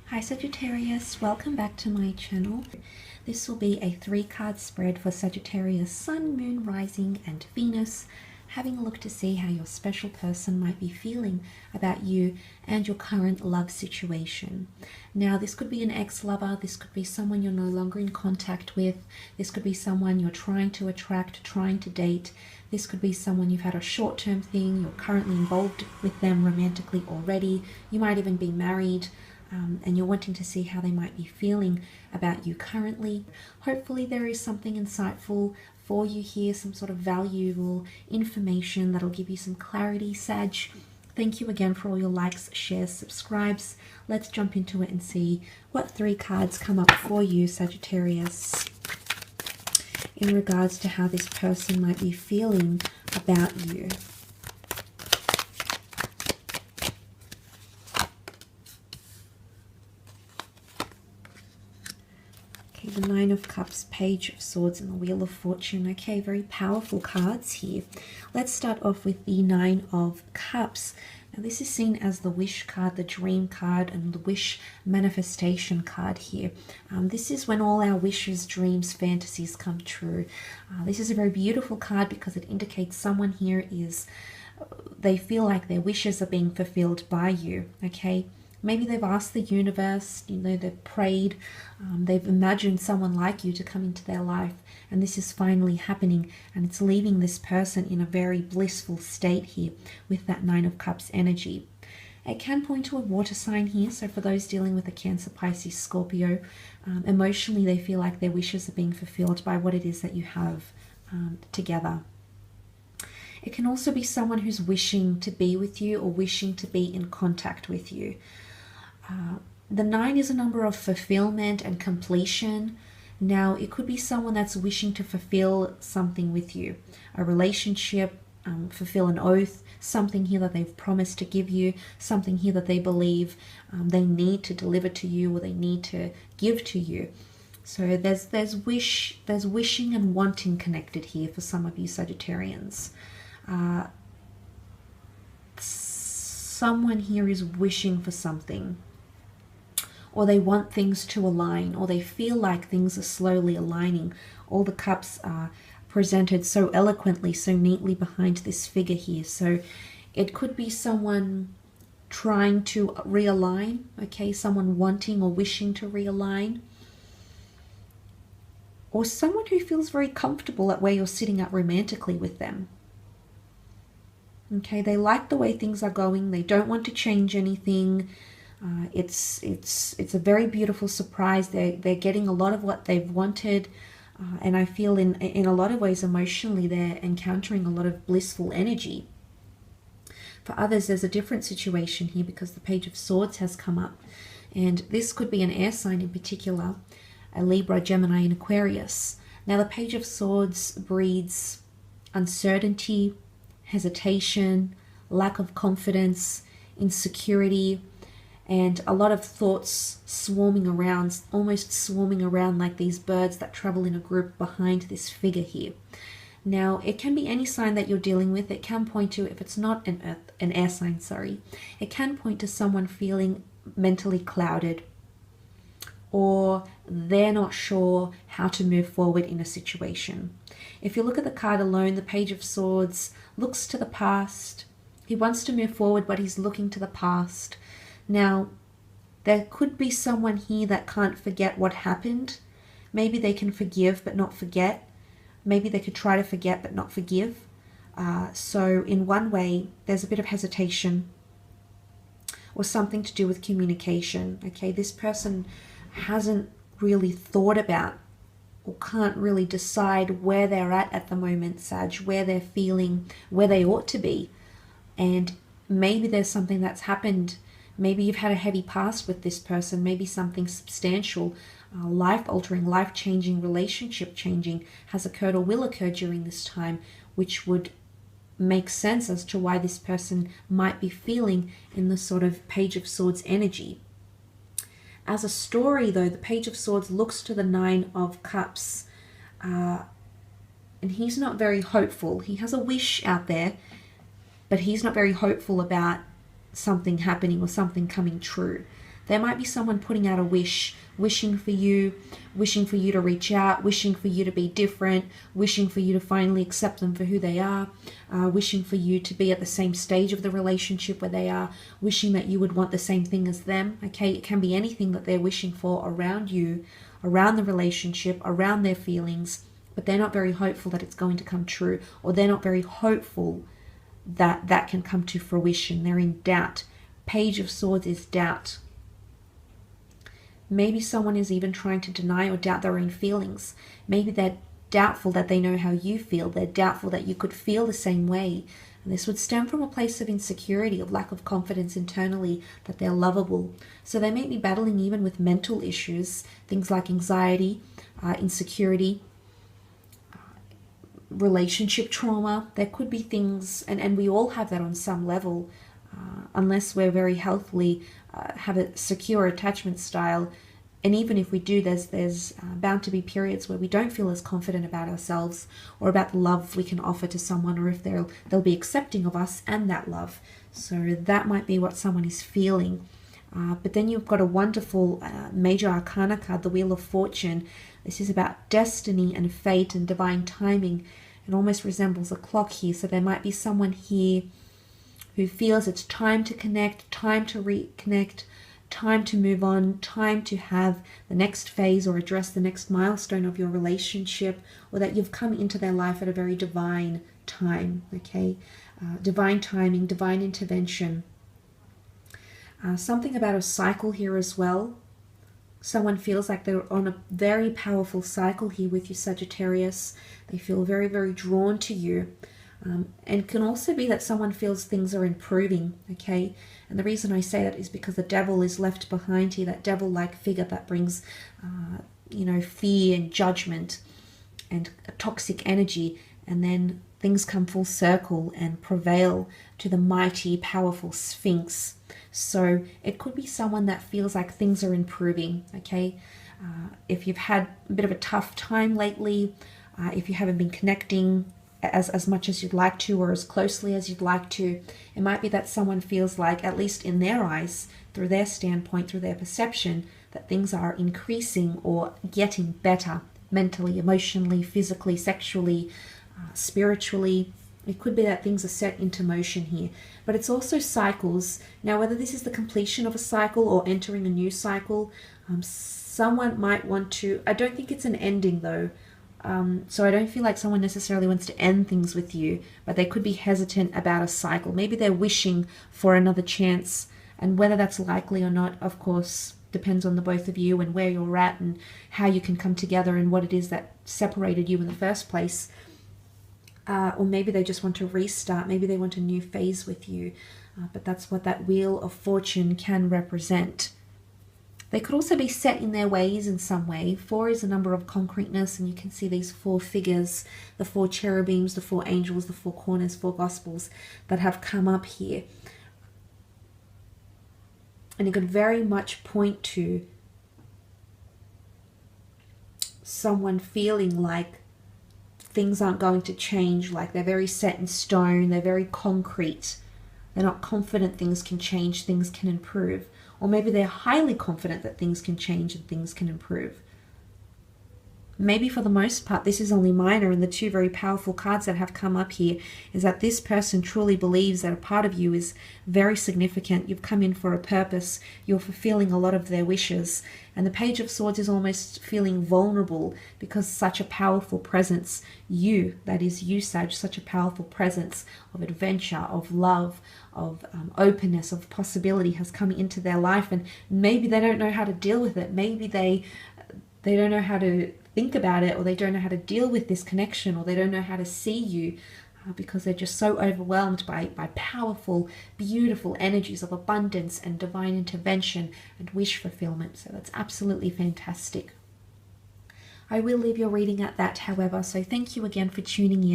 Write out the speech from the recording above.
Hi Sagittarius, welcome back to my channel. This will be a 3-card spread for Sagittarius Sun, Moon, Rising and Venus, having a look to see how your special person might be feeling about you and your current love situation. Now this could be an ex-lover, this could be someone you're no longer in contact with, this could be someone you're trying to attract, trying to date, this could be someone you've had a short-term thing, you're currently involved with them romantically already, you might even be married. And you're wanting to see how they might be feeling about you currently. Hopefully there is something insightful for you here, some sort of valuable information that'll give you some clarity, Sag. Thank you again for all your likes, shares, subscribes. Let's jump into it and see what 3 cards come up for you, Sagittarius, in regards to how this person might be feeling about you. The 9 of Cups, Page of Swords and the Wheel of Fortune. Okay, very powerful cards here. Let's start off with the 9 of Cups. Now this is seen as the wish card, the dream card, and the wish manifestation card here. This is when all our wishes, dreams, fantasies come true. This is a very beautiful card because it indicates someone here they feel like their wishes are being fulfilled by you, okay? Maybe they've asked the universe, they've prayed, they've imagined someone like you to come into their life, and this is finally happening, and it's leaving this person in a very blissful state here with that 9 of Cups energy. It can point to a water sign here, so for those dealing with a Cancer, Pisces, Scorpio, emotionally they feel like their wishes are being fulfilled by what it is that you have together. It can also be someone who's wishing to be with you or wishing to be in contact with you. The 9 is a number of fulfillment and completion. Now, it could be someone that's wishing to fulfill something with you, a relationship, fulfill an oath, something here that they've promised to give you, something here that they believe they need to deliver to you or they need to give to you. So there's wishing and wanting connected here for some of you Sagittarians. Someone here is wishing for something, or they want things to align, or they feel like things are slowly aligning. All the cups are presented so eloquently, so neatly behind this figure here. So it could be someone trying to realign, okay, someone wanting or wishing to realign, or someone who feels very comfortable at where you're sitting at romantically with them. Okay, they like the way things are going. They don't want to change anything. It's a very beautiful surprise. They're getting a lot of what they've wanted, and I feel in a lot of ways emotionally they're encountering a lot of blissful energy. For others, there's a different situation here because the Page of Swords has come up, and this could be an air sign in particular, a Libra, Gemini, and Aquarius. Now, the Page of Swords breeds uncertainty, hesitation, lack of confidence, insecurity, and a lot of thoughts swarming around, almost swarming around like these birds that travel in a group behind this figure here. Now, it can be any sign that you're dealing with. It can point to, if it's not an air sign, it can point to someone feeling mentally clouded, or they're not sure how to move forward in a situation. If you look at the card alone, the Page of Swords looks to the past. He wants to move forward, but he's looking to the past. Now, there could be someone here that can't forget what happened. Maybe they can forgive but not forget. Maybe they could try to forget but not forgive. So in one way, there's a bit of hesitation or something to do with communication. Okay, this person hasn't really thought about or can't really decide where they're at the moment, Sag, where they're feeling, where they ought to be. And maybe there's something that's happened. Maybe you've had a heavy past with this person. Maybe something substantial, life-altering, life-changing, relationship-changing has occurred or will occur during this time, which would make sense as to why this person might be feeling in the sort of Page of Swords energy. As a story, though, the Page of Swords looks to the 9 of Cups, and he's not very hopeful. He has a wish out there, but he's not very hopeful about something happening or something coming true. There might be someone putting out a wish, wishing for you to reach out, wishing for you to be different, wishing for you to finally accept them for who they are, wishing for you to be at the same stage of the relationship where they are, wishing that you would want the same thing as them. Okay, it can be anything that they're wishing for around you, around the relationship, around their feelings, but they're not very hopeful that it's going to come true, or they're not very hopeful that that can come to fruition. They're in doubt. Page of Swords is doubt. Maybe someone is even trying to deny or doubt their own feelings. Maybe they're doubtful that they know how you feel. They're doubtful that you could feel the same way. And this would stem from a place of insecurity, of lack of confidence internally, that they're lovable. So they may be battling even with mental issues, things like anxiety, insecurity, relationship trauma. There could be things, and we all have that on some level, unless we're very healthily have a secure attachment style. And even if we do, there's bound to be periods where we don't feel as confident about ourselves or about the love we can offer to someone, or if they'll be accepting of us and that love. So that might be what someone is feeling. But then you've got a wonderful major arcana card, the Wheel of Fortune. This is about destiny and fate and divine timing. It almost resembles a clock here. So there might be someone here who feels it's time to connect, time to reconnect, time to move on, time to have the next phase or address the next milestone of your relationship, or that you've come into their life at a very divine time, okay? Divine timing, divine intervention. Something about a cycle here as well. Someone feels like they're on a very powerful cycle here with you, Sagittarius. They feel very, very drawn to you. And it can also be that someone feels things are improving, okay? And the reason I say that is because the devil is left behind here, that devil-like figure that brings, fear and judgment and a toxic energy. And then things come full circle and prevail to the mighty, powerful Sphinx. So it could be someone that feels like things are improving, okay? If you've had a bit of a tough time lately, if you haven't been connecting as much as you'd like to, or as closely as you'd like to, it might be that someone feels like, at least in their eyes, through their standpoint, through their perception, that things are increasing or getting better mentally, emotionally, physically, sexually, spiritually. It could be that things are set into motion here, but it's also cycles. Now, whether this is the completion of a cycle or entering a new cycle, someone might want to, I don't think it's an ending though. So I don't feel like someone necessarily wants to end things with you, but they could be hesitant about a cycle. Maybe they're wishing for another chance, and whether that's likely or not, of course, depends on the both of you and where you're at and how you can come together and what it is that separated you in the first place. Or maybe they just want to restart. Maybe they want a new phase with you. But that's what that Wheel of Fortune can represent. They could also be set in their ways in some way. 4 is a number of concreteness, and you can see these 4 figures, the 4 cherubims, the 4 angels, the 4 corners, 4 gospels that have come up here. And it could very much point to someone feeling like things aren't going to change, like they're very set in stone, they're very concrete. They're not confident things can change, things can improve. Or maybe they're highly confident that things can change and things can improve. Maybe for the most part, this is only minor, and the 2 very powerful cards that have come up here is that this person truly believes that a part of you is very significant. You've come in for a purpose. You're fulfilling a lot of their wishes. And the Page of Swords is almost feeling vulnerable because such a powerful presence, you, that is you, Sag, such a powerful presence of adventure, of love, of openness, of possibility has come into their life, and maybe they don't know how to deal with it. Maybe they don't know how to think about it, or they don't know how to deal with this connection, or they don't know how to see you because they're just so overwhelmed by powerful, beautiful energies of abundance and divine intervention and wish fulfillment. So that's absolutely fantastic. I will leave your reading at that, however, so thank you again for tuning in.